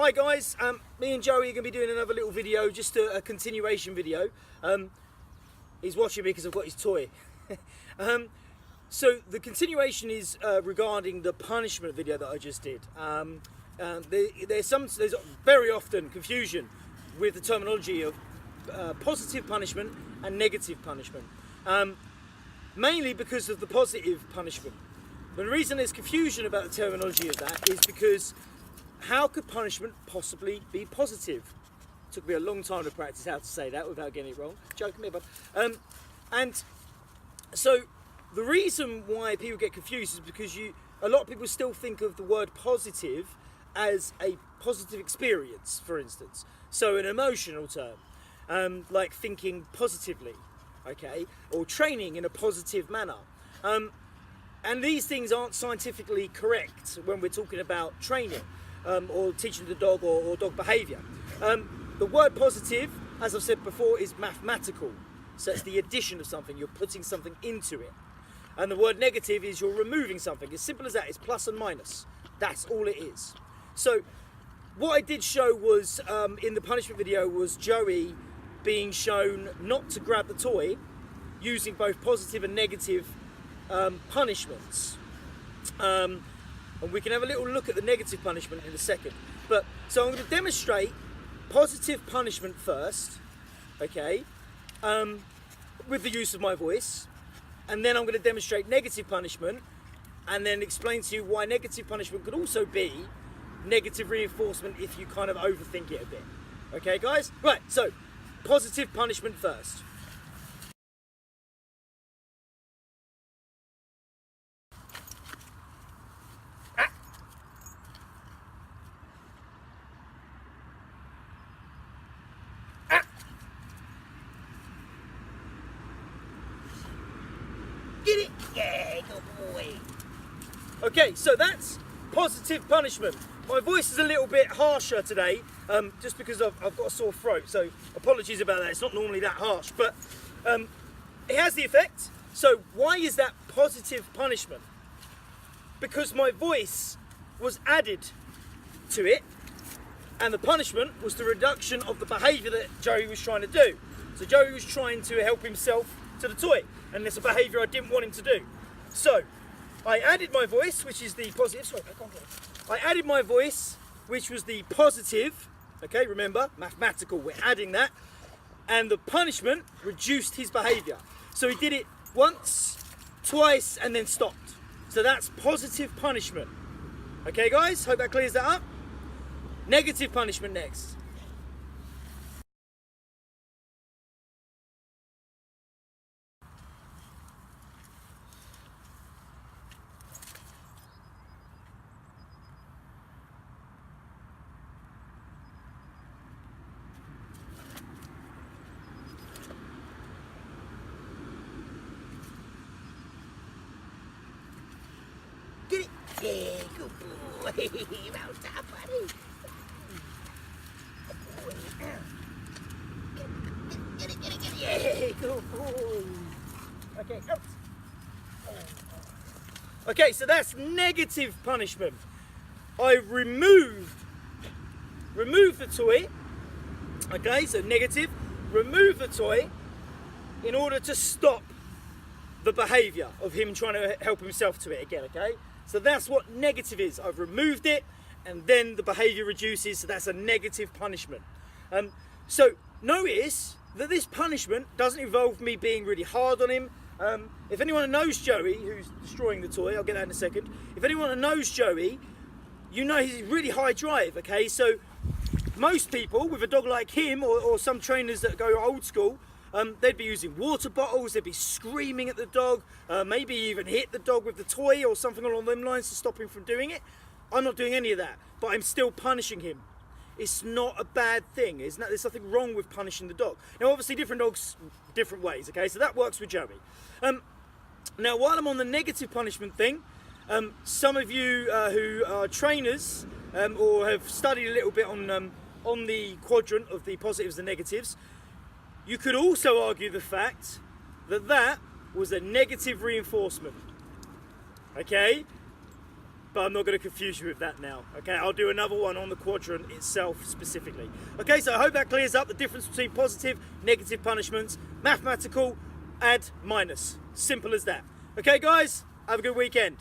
Hi guys, me and Joey are going to be doing another little video, just a continuation video. He's watching me because I've got his toy. So the continuation is regarding the punishment video that I just did. There's very often confusion with the terminology of positive punishment and negative punishment, mainly because of the positive punishment. But the reason there's confusion about the terminology of that is because how could punishment possibly be positive? It took me a long time to practice how to say that without getting it wrong. Joking me, but and so the reason why people get confused is because a lot of people still think of the word positive as a positive experience, for instance. So an emotional term, like thinking positively, okay, or training in a positive manner. And these things aren't scientifically correct when we're talking about training or teaching the dog or dog behaviour. The word positive, as I've said before, is mathematical. So it's the addition of something, you're putting something into it. And the word negative is you're removing something. As simple as that, it's plus and minus. That's all it is. So what I did show was, in the punishment video, was Joey being shown not to grab the toy using both positive and negative punishments. And we can have a little look at the negative punishment in a second. So I'm going to demonstrate positive punishment first, okay, with the use of my voice. And then I'm going to demonstrate negative punishment and then explain to you why negative punishment could also be negative reinforcement if you kind of overthink it a bit. Okay, guys? Right, so positive punishment first. Get it? Yeah, good boy. Okay, so that's positive punishment. My voice is a little bit harsher today, just because I've got a sore throat, so apologies about that. It's not normally that harsh, but it has the effect. So why is that positive punishment? Because my voice was added to it, and the punishment was the reduction of the behaviour that Joey was trying to do. So Joey was trying to help himself to the toy, and it's a behaviour I didn't want him to do. So I added my voice, which is the positive. Sorry, I can't get it. I added my voice, which was the positive. Okay, remember, mathematical, we're adding that. And the punishment reduced his behaviour. So he did it once, twice, and then stopped. So that's positive punishment. Okay, guys, hope that clears that up. Negative punishment next. Get it? Yeah, good boy. Well done, buddy. Get it. Yeah, good boy. Okay, out. Okay, so that's negative punishment. I removed the toy. Okay, so negative. Remove the toy in order to stop the behaviour of him trying to help himself to it again, okay? So that's what negative is. I've removed it and then the behaviour reduces, so that's a negative punishment. So notice that this punishment doesn't involve me being really hard on him. If anyone knows Joey, who's destroying the toy, I'll get that in a second. If anyone knows Joey, you know he's really high drive, okay? So most people with a dog like him, or some trainers that go old school, they'd be using water bottles, they'd be screaming at the dog, maybe even hit the dog with the toy or something along them lines to stop him from doing it. I'm not doing any of that, but I'm still punishing him. It's not a bad thing. There's nothing wrong with punishing the dog. Now, obviously, different dogs, different ways, okay? So that works with Joey. Now, while I'm on the negative punishment thing, some of you who are trainers or have studied a little bit on the quadrant of the positives and negatives, you could also argue the fact that that was a negative reinforcement, okay? but I'm not going to confuse you with that now. Okay, I'll do another one on the quadrant itself specifically. Okay, so I hope that clears up the difference between positive, negative punishments, mathematical, add, minus. Simple as that. Okay, guys, have a good weekend.